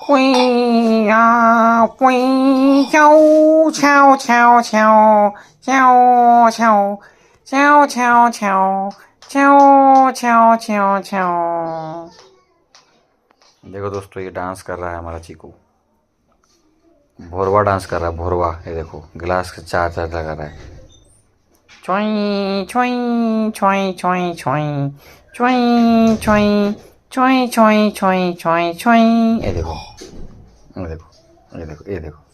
Quỳ à quỳ châu chào chào chào chào chào chào chào chào chào chào chào chào। देखो दोस्तों, ये dance कर रहा है हमारा चीकू। भोरवा डांस कर रहा है, भोरवा। ये देखो गिलास के चार चार लगा रहा है। छोई छोई छोई छोई छोई छोई छोई छोई छोई छोई छोई छोई। ये देखो ये देखो ये देखो ये देखो।